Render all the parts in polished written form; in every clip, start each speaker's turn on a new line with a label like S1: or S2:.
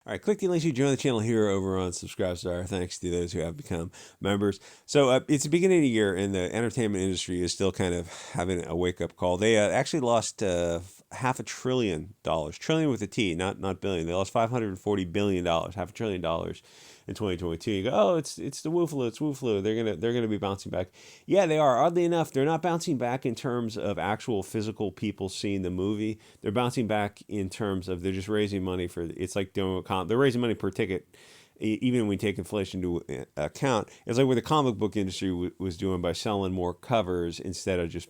S1: All right, click the link to join the channel here over on Subscribe. Thanks to those who have become members. So it's the beginning of the year, and the entertainment industry is still kind of having a wake up call. They actually lost half a trillion dollars, trillion with a T, not billion. They lost $540 billion, half a trillion dollars in 2022. You go, oh, it's the Wu flu, it's Wu flu. They're gonna be bouncing back. Yeah, they are. Oddly enough, they're not bouncing back in terms of actual physical people seeing the movie. They're bouncing back in terms of they're just raising money for. It's like doing a they're raising money per ticket. Even when we take inflation into account, it's like what the comic book industry was doing by selling more covers instead of just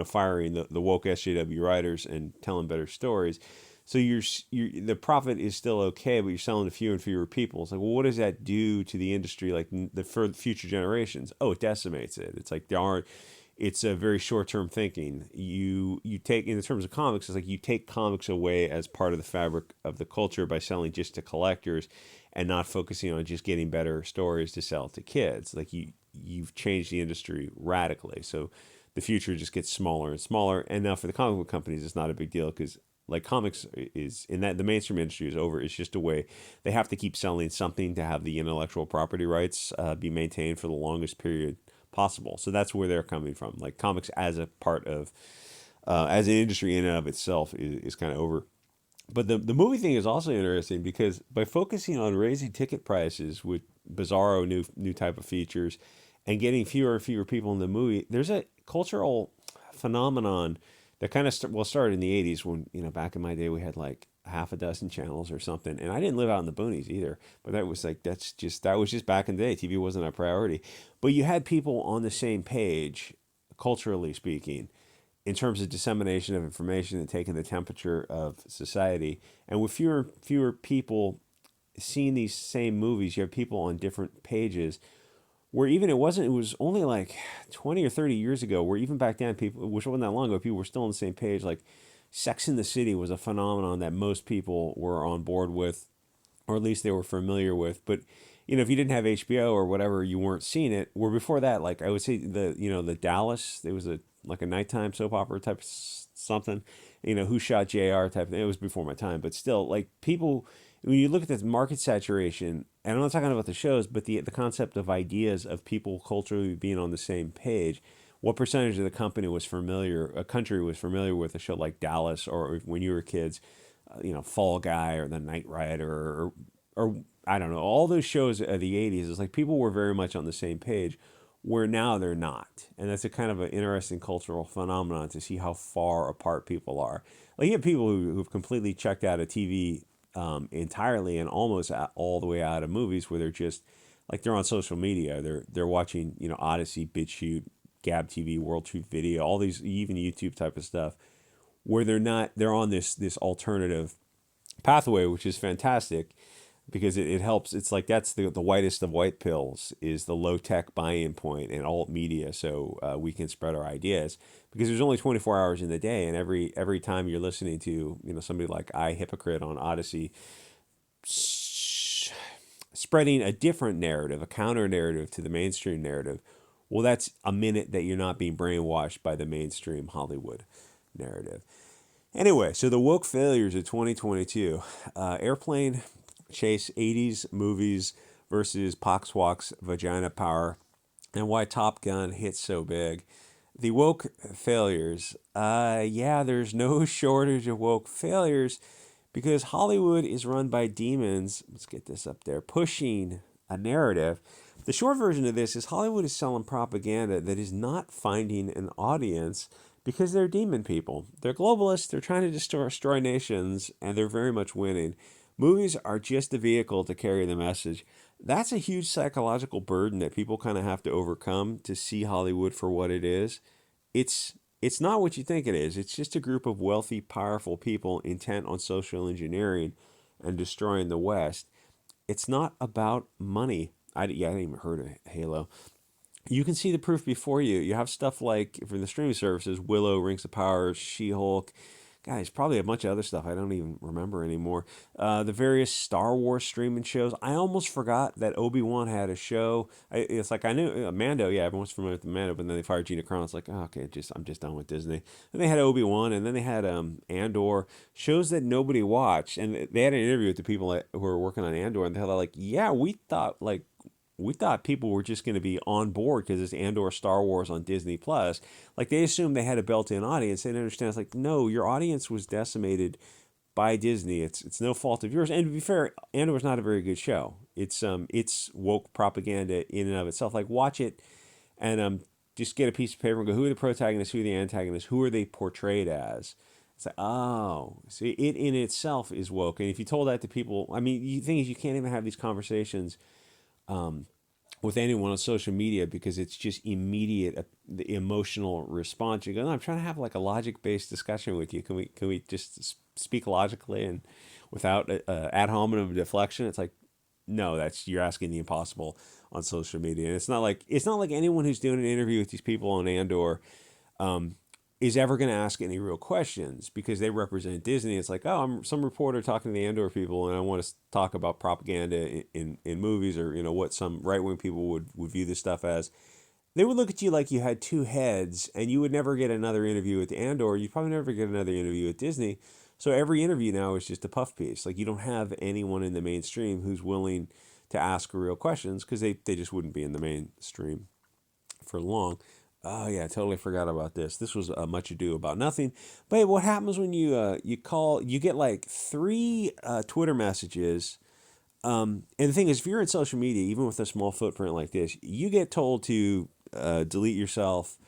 S1: firing the woke SJW writers and telling better stories. So the profit is still okay, but you're selling to fewer and fewer people. It's like, well, what does that do to the industry, like for future generations? Oh, it decimates it. It's like there aren't. It's a very short term thinking. You take in terms of comics, it's like you take comics away as part of the fabric of the culture by selling just to collectors, and not focusing on just getting better stories to sell to kids. Like you've changed the industry radically. So the future just gets smaller and smaller. And now for the comic book companies, it's not a big deal because like comics is in that the mainstream industry is over. It's just a way they have to keep selling something to have the intellectual property rights be maintained for the longest period possible. So that's where they're coming from. Like comics as a part of as an industry in and of itself is kind of over. But the movie thing is also interesting because by focusing on raising ticket prices with bizarro new type of features and getting fewer and fewer people in the movie, there's a cultural phenomenon that kind of started in the 80s when, back in my day we had like half a dozen channels or something. And I didn't live out in the boonies either, but that was just back in the day. TV wasn't a priority. But you had people on the same page, culturally speaking, in terms of dissemination of information and taking the temperature of society. And with fewer people seeing these same movies, you have people on different pages where even it was only like 20 or 30 years ago, where even back then people, which wasn't that long ago, people were still on the same page. Like Sex in the City was a phenomenon that most people were on board with, or at least they were familiar with. But if you didn't have HBO or whatever, you weren't seeing it. Where before that, like I would say the Dallas, there was a like a nighttime soap opera type something, Who Shot JR type thing. It was before my time, but still, like people, when you look at this market saturation, and I'm not talking about the shows, but the concept of ideas of people culturally being on the same page. What percentage of the country was familiar with a show like Dallas, or when you were kids, Fall Guy or The Night Rider, or I don't know, all those shows of the 80s. It's like people were very much on the same page, where now they're not. And that's a kind of an interesting cultural phenomenon to see how far apart people are. Like you have people who've completely checked out of TV entirely and almost all the way out of movies, where they're just like they're on social media. They're watching Odyssey, Bit Chute, Gab TV, World Truth Video, all these, even YouTube type of stuff, where they're on this alternative pathway, which is fantastic because it helps. It's like that's the whitest of white pills is the low tech buy-in point and alt media, so we can spread our ideas because there's only 24 hours in the day, and every time you're listening to somebody like Hypocrite on Odyssey spreading a different narrative, a counter narrative to the mainstream narrative, well, that's a minute that you're not being brainwashed by the mainstream Hollywood narrative. Anyway, so the woke failures of 2022, airplane chase 80s movies versus Poxwalk's vagina power, and why Top Gun hit so big. The woke failures, yeah, there's no shortage of woke failures because Hollywood is run by demons. Let's get this up there, pushing a narrative. The short version of this is Hollywood is selling propaganda that is not finding an audience because they're demon people. They're globalists, they're trying to destroy nations, and they're very much winning. Movies are just a vehicle to carry the message. That's a huge psychological burden that people kind of have to overcome to see Hollywood for what it is. It's not what you think it is. It's just a group of wealthy, powerful people intent on social engineering and destroying the West. It's not about money. I hadn't even heard of Halo. You can see the proof before you. You have stuff like from the streaming services, Willow, Rings of Power, She-Hulk, guys, probably a bunch of other stuff I don't even remember anymore. The various Star Wars streaming shows. I almost forgot that Obi-Wan had a show. It's like I knew Mando. Yeah, everyone's familiar with Mando, but then they fired Gina Carano. It's like, oh, okay, I'm just done with Disney. And they had Obi-Wan, and then they had Andor, shows that nobody watched. And they had an interview with the people who were working on Andor, and they're like, yeah, we thought people were just going to be on board because it's Andor Star Wars on Disney Plus. Like they assumed they had a built-in audience. They didn't understand. It's like, no, your audience was decimated by Disney. It's no fault of yours. And to be fair, Andor's not a very good show. It's woke propaganda in and of itself. Like watch it and just get a piece of paper and go, who are the protagonists, who are the antagonists, who are they portrayed as? It's like, oh, see, it in itself is woke. And if you told that to people, I mean, the thing is, you can't even have these conversations with anyone on social media because it's just immediate the emotional response. You go, no, I'm trying to have like a logic based discussion with you. Can we just speak logically and without ad hominem deflection? It's like, no, that's you're asking the impossible on social media. And it's not like anyone who's doing an interview with these people on Andor um, is ever going to ask any real questions because they represent Disney. It's like, oh, I'm some reporter talking to the Andor people, and I want to talk about propaganda in movies, or what some right wing people would view this stuff as. They would look at you like you had two heads, and you would never get another interview with Andor. You'd probably never get another interview with Disney. So every interview now is just a puff piece. Like you don't have anyone in the mainstream who's willing to ask real questions because they just wouldn't be in the mainstream for long. Oh yeah, I totally forgot about this. This was much ado about nothing. But what happens when you get like three Twitter messages? And the thing is, if you're in social media, even with a small footprint like this, you get told to delete yourself.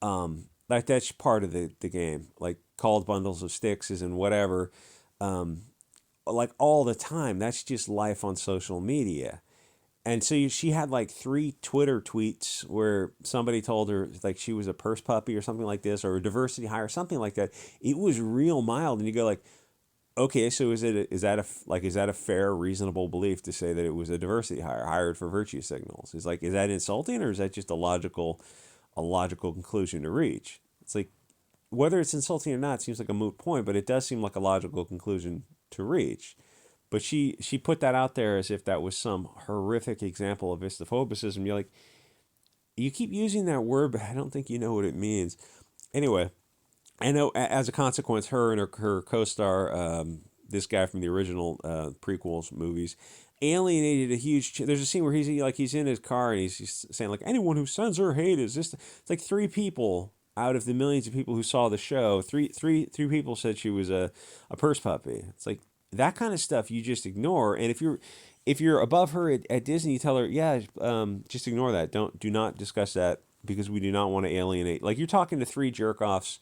S1: Like that's part of the game. Like called bundles of sticks and whatever. Um, like all the time. That's just life on social media. And so she had like three Twitter tweets where somebody told her like she was a purse puppy or something like this, or a diversity hire, something like that. It was real mild, and you go like, okay, so is that a fair, reasonable belief to say that it was a diversity hire hired for virtue signals? Is that insulting, or is that just a logical conclusion to reach? It's like whether it's insulting or not seems like a moot point, but it does seem like a logical conclusion to reach. But she put that out there as if that was some horrific example of Islamophobicism. You're like, you keep using that word, but I don't think you know what it means. Anyway, I know as a consequence, her and her co-star, this guy from the original prequels movies, alienated a huge. There's a scene where he's in his car and he's saying like, anyone who sends her hate is this. It's like three people out of the millions of people who saw the show. Three people said she was a purse puppy. It's like that kind of stuff you just ignore. And if you're above her at Disney, you tell her, yeah, just ignore that. Do not discuss that because we do not want to alienate. Like you're talking to three jerk offs,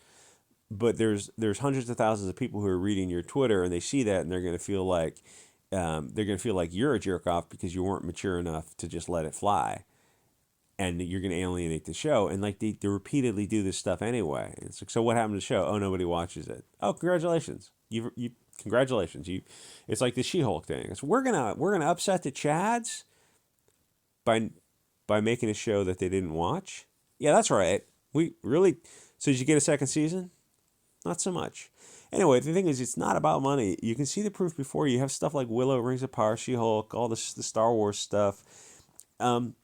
S1: but there's hundreds of thousands of people who are reading your Twitter and they see that and they're gonna feel like you're a jerk off because you weren't mature enough to just let it fly, and you're gonna alienate the show. And like they repeatedly do this stuff anyway. It's like, so what happened to the show? Oh, nobody watches it. Oh, congratulations. You congratulations. It's like the She-Hulk thing. It's we're gonna upset the Chads by by making a show that they didn't watch. Yeah, that's right. We really. So did you get a second season? Not so much. Anyway, the thing is, it's not about money. You can see the proof before you. You have stuff like Willow, Rings of Power, She-Hulk, all this the Star Wars stuff. Um,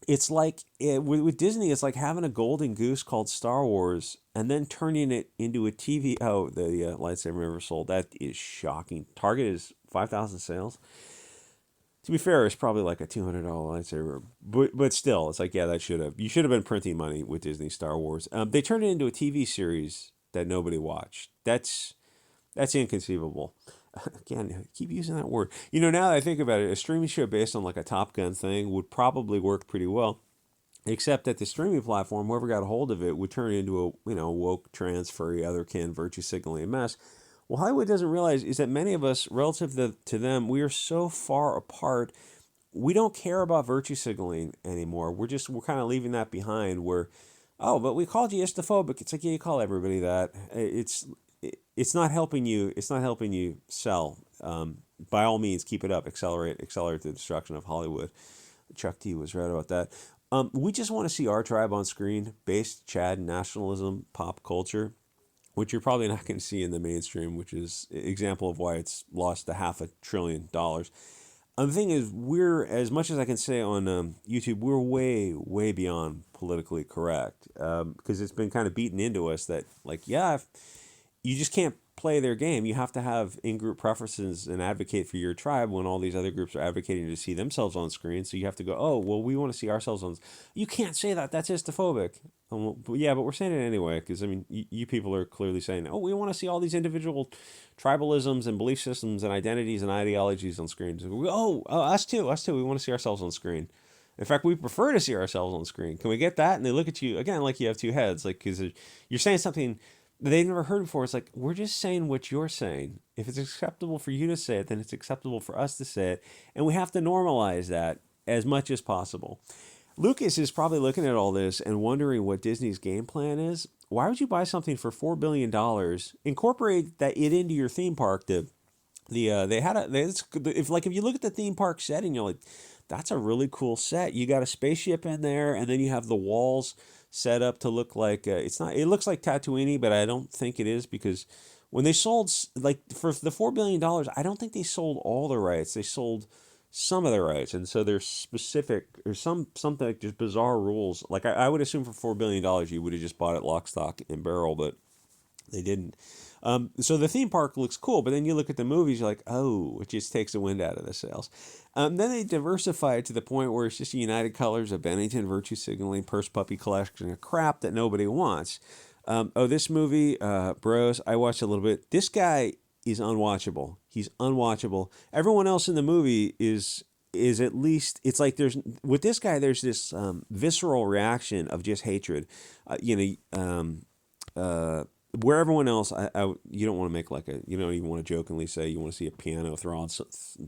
S1: it's like with Disney, it's like having a golden goose called Star Wars and then turning it into a TV. Oh, the lightsaber never sold. That is shocking. Target is 5,000 sales. To be fair, it's probably like a $200 lightsaber, but still, it's like, yeah, you should have been printing money with Disney Star Wars. They turned it into a TV series that nobody watched. That's inconceivable. Again, I keep using that word. Now that I think about it, a streaming show based on like a Top Gun thing would probably work pretty well, except that the streaming platform, whoever got a hold of it, would turn it into a woke, trans, furry, otherkin, virtue signaling mess. Well, Hollywood doesn't realize is that many of us, relative to them, we are so far apart. We don't care about virtue signaling anymore. We're kind of leaving that behind. Oh, but we called you istophobic. It's like, yeah, you call everybody that. It's not helping you. It's not helping you sell. By all means, keep it up. Accelerate the destruction of Hollywood. Chuck T was right about that. We just want to see our tribe on screen, based Chad nationalism, pop culture. which you're probably not going to see in the mainstream, which is an example of why it's lost a $500 billion. The thing is, we're, as much as I can say on YouTube, we're way, way beyond politically correct, because it's been kind of beaten into us that, like, yeah, if you just can't play their game. You have to have in-group preferences and advocate for your tribe when all these other groups are advocating to see themselves on screen. So you have to go, oh, well, we want to see ourselves on. You can't say that. That's Istophobic. Yeah, but we're saying it anyway because, I mean, you people are clearly saying, oh, we want to see all these individual tribalisms and belief systems and identities and ideologies on screen. So us too. Us too. We want to see ourselves on screen. In fact, we prefer to see ourselves on screen. Can we get that? And they look at you, again, like you have two heads. Like, because you're saying something they've never heard before. It's like, we're just saying what you're saying. If it's acceptable for you to say it, then it's acceptable for us to say it. And we have to normalize that as much as possible. Lucas is probably looking at all this and wondering what Disney's game plan is. Why would you buy something for $4 billion, incorporate that it into your theme park? They had if you look at the theme park setting, you're like, that's a really cool set. You got a spaceship in there, and then you have the walls set up to look like it's not. It looks like Tatooine, but I don't think it is because when they sold like for the $4 billion, I don't think they sold all the rights. They sold some of the rights, and so there's specific or something like just bizarre rules. Like I would assume for $4 billion you would have just bought it lock, stock, and barrel, but they didn't. So the theme park looks cool, but then you look at the movies, you're like, oh, it just takes the wind out of the sails. Then they diversify it to the point where it's just United Colors of Bennington, virtue signaling, purse puppy collection of crap that nobody wants. This movie, bros, I watched a little bit. This guy is unwatchable. He's unwatchable. Everyone else in the movie is at least, it's like there's with this guy there's this visceral reaction of just hatred. Where everyone else, you don't want to make like you don't even want to jokingly say you want to see a piano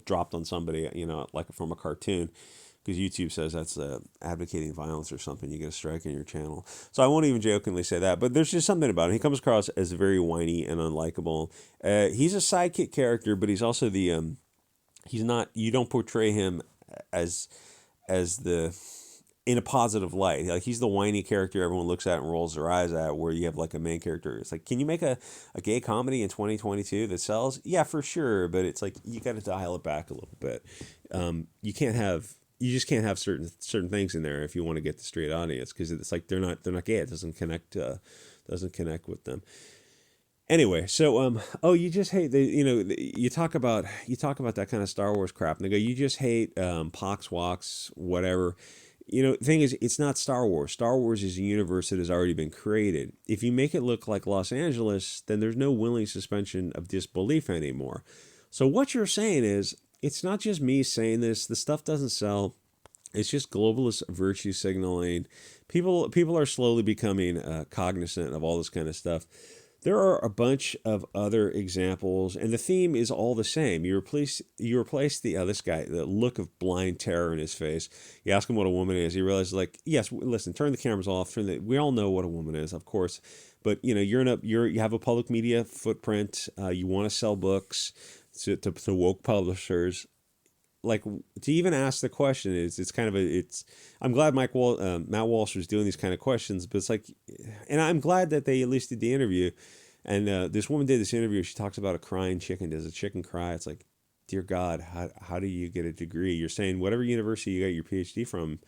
S1: dropped on somebody, like from a cartoon, because YouTube says that's advocating violence or something. You get a strike on your channel. So I won't even jokingly say that, but there's just something about him. He comes across as very whiny and unlikable. He's a sidekick character, but he's also he's not, you don't portray him as the, in a positive light. Like, he's the whiny character everyone looks at and rolls their eyes at, where you have like a main character. It's like, can you make a gay comedy in 2022 that sells? Yeah, for sure. But it's like, you got to dial it back a little bit. You just can't have certain things in there if you want to get the straight audience, because it's like, they're not gay. It doesn't connect with them. Anyway, so you just hate you talk about that kind of Star Wars crap, and they go, you just hate pox walks, whatever. The thing is, it's not Star Wars. Star Wars is a universe that has already been created. If you make it look like Los Angeles, then there's no willing suspension of disbelief anymore. So what you're saying is, it's not just me saying this. The stuff doesn't sell. It's just globalist virtue signaling. People are slowly becoming cognizant of all this kind of stuff. There are a bunch of other examples, and the theme is all the same. You replace this guy, the look of blind terror in his face. You ask him what a woman is. He realizes, like, yes, listen, turn the cameras off. We all know what a woman is, of course, but you have a public media footprint. You want to sell books to woke publishers. Like, to even ask the question it's kind of I'm glad Matt Walsh was doing these kind of questions, but it's like, and I'm glad that they at least did the interview. And this woman did this interview. She talks about a crying chicken. Does a chicken cry? It's like, dear God, how do you get a degree? You're saying whatever university you got your PhD from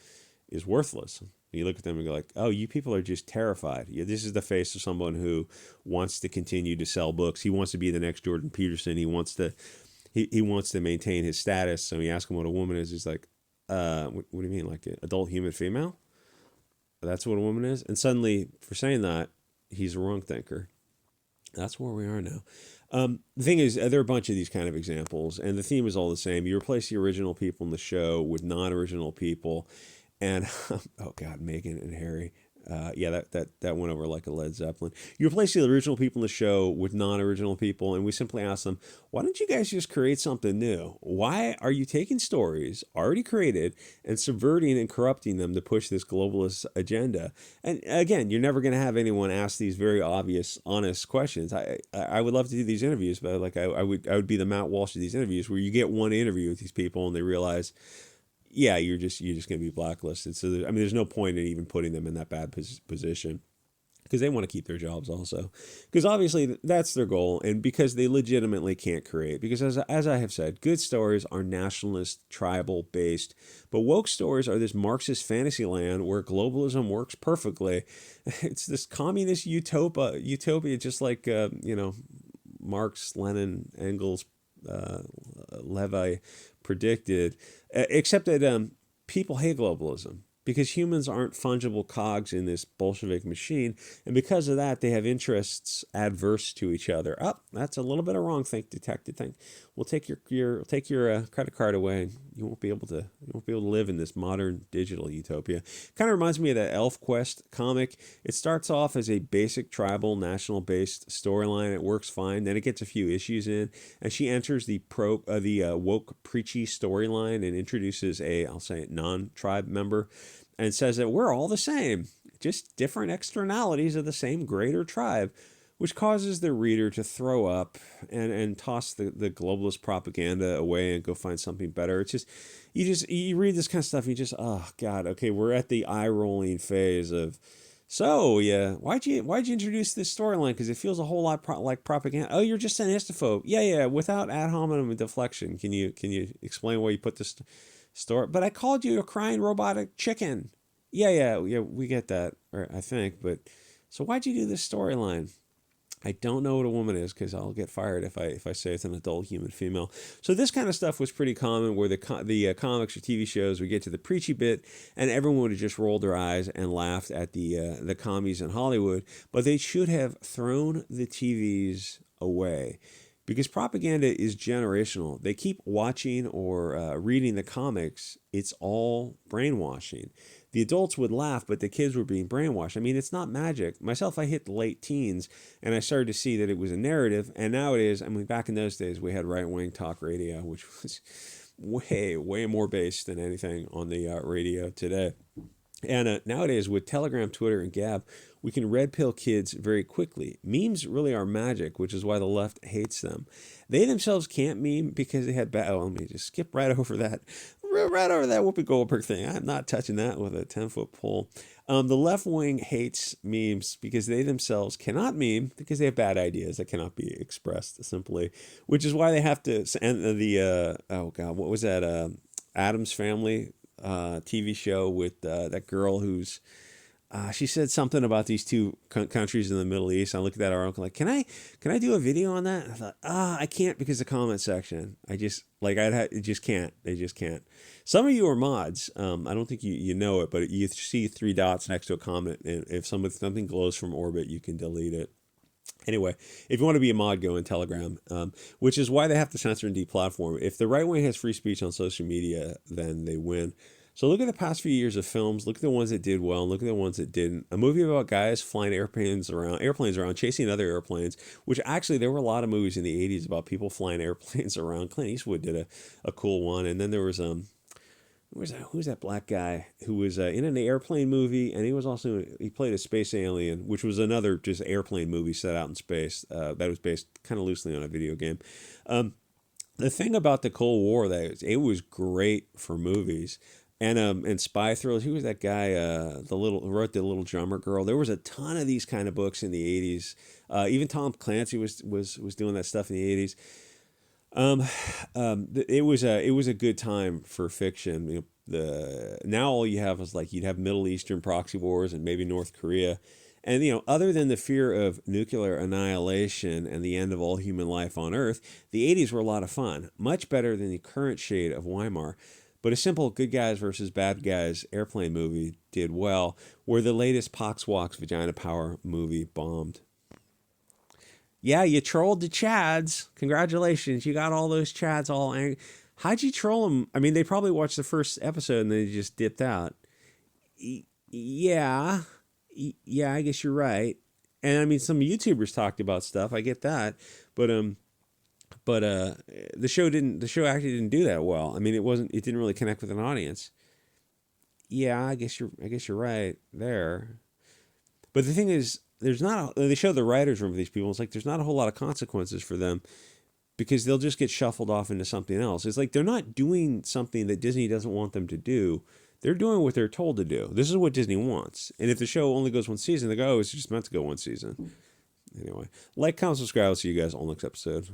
S1: is worthless. And you look at them and go like, oh, you people are just terrified. Yeah, this is the face of someone who wants to continue to sell books. He wants to be the next Jordan Peterson. He wants to maintain his status. So you ask him what a woman is. He's like, what do you mean? Like an adult human female? That's what a woman is? And suddenly, for saying that, he's a wrong thinker. That's where we are now. The thing is, there are a bunch of these kind of examples, and the theme is all the same. You replace the original people in the show with non-original people, and, oh God, Meghan and Harry. That went over like a Led Zeppelin. You replace the original people in the show with non-original people, and we simply ask them, why don't you guys just create something new? Why are you taking stories already created and subverting and corrupting them to push this globalist agenda? And again, you're never going to have anyone ask these very obvious, honest questions. I would love to do these interviews, but like I would be the Matt Walsh of these interviews, where you get one interview with these people and they realize, yeah, you're just going to be blacklisted. So there's no point in even putting them in that bad position. because they want to keep their jobs also, because obviously that's their goal, and because they legitimately can't create, because as I have said, good stories are nationalist, tribal based, but woke stories are this Marxist fantasy land where globalism works perfectly. It's this communist utopia, just like Marx, Lenin, Engels, Levi predicted, except that people hate globalism because humans aren't fungible cogs in this Bolshevik machine, and because of that, they have interests adverse to each other. Oh, that's a little bit of wrong think detected thing. We'll take your credit card away, and you won't be able to live in this modern digital utopia. Kind of reminds me of that ElfQuest comic. It starts off as a basic tribal, national based storyline. It works fine. Then it gets a few issues in, and she enters the woke preachy storyline and introduces a, I'll say, non-tribe member, and says that we're all the same, just different externalities of the same greater tribe, which causes the reader to throw up and toss the globalist propaganda away and go find something better. It's just you read this kind of stuff, and you just, oh God, okay, we're at the eye rolling phase of, so yeah, why'd you introduce this storyline? Because it feels a whole lot like propaganda. Oh, you're just an histophobe. Yeah, without ad hominem deflection. Can you explain why you put this story? But I called you a crying robotic chicken. Yeah, we get that, or I think. But so why'd you do this storyline? I don't know what a woman is because I'll get fired if I say it's an adult human female. So this kind of stuff was pretty common, where the comics or TV shows would get to the preachy bit, and everyone would have just rolled their eyes and laughed at the commies in Hollywood. But they should have thrown the TVs away, because propaganda is generational. They keep watching or reading the comics. It's all brainwashing. The adults would laugh, but the kids were being brainwashed. I mean, it's not magic. Myself, I hit the late teens, and I started to see that it was a narrative. And nowadays, I mean, back in those days, we had right-wing talk radio, which was way more based than anything on the radio today. And nowadays, with Telegram, Twitter, and Gab, we can red pill kids very quickly. Memes really are magic, which is why the left hates them. They themselves can't meme because they had bad. Oh, let me just skip right over that. Right over that Whoopi Goldberg thing. I'm not touching that with a 10-foot pole. The left wing hates memes because they themselves cannot meme because they have bad ideas that cannot be expressed simply, which is why they have to. And oh God, what was that? Addams Family TV show with that girl who's. She said something about these two countries in the Middle East. I looked at that article like, can I do a video on that? And I thought, I can't because the comment section. I just it just can't. They just can't. Some of you are mods. I don't think you know it, but you see 3 dots next to a comment, and if something glows from orbit, you can delete it. Anyway, if you want to be a mod, go in Telegram, which is why they have to censor and deplatform. If the right wing has free speech on social media, then they win. So look at the past few years of films. Look at the ones that did well, and look at the ones that didn't. A movie about guys flying airplanes around, chasing other airplanes, which actually there were a lot of movies in the 80s about people flying airplanes around. Clint Eastwood did a cool one. And then there was who's that black guy who was in an airplane movie, and he played a space alien, which was another just airplane movie set out in space that was based kind of loosely on a video game. The thing about the Cold War, that it was great for movies. And spy thrillers. Who was that guy? Who wrote The Little Drummer Girl. There was a ton of these kind of books in the 80s. Even Tom Clancy was doing that stuff in the 80s. It was a good time for fiction. You know, now all you have is you'd have Middle Eastern proxy wars and maybe North Korea, and other than the fear of nuclear annihilation and the end of all human life on Earth, the 80s were a lot of fun. Much better than the current shade of Weimar. But a simple good guys versus bad guys airplane movie did well, where the latest Pox Walks Vagina Power movie bombed. Yeah, you trolled the Chads. Congratulations. You got all those Chads all angry. How'd you troll them? I mean, they probably watched the first episode and they just dipped out. Yeah, I guess you're right. And I mean, some YouTubers talked about stuff. I get that. But the show actually didn't do that well. I mean, it didn't really connect with an audience. Yeah, I guess you're right there. But the thing is, they show the writers' room for these people. It's like there's not a whole lot of consequences for them because they'll just get shuffled off into something else. It's like they're not doing something that Disney doesn't want them to do. They're doing what they're told to do. This is what Disney wants. And if the show only goes one season, they go, oh, it's just meant to go one season. Anyway, like, comment, subscribe. I'll see you guys on the next episode.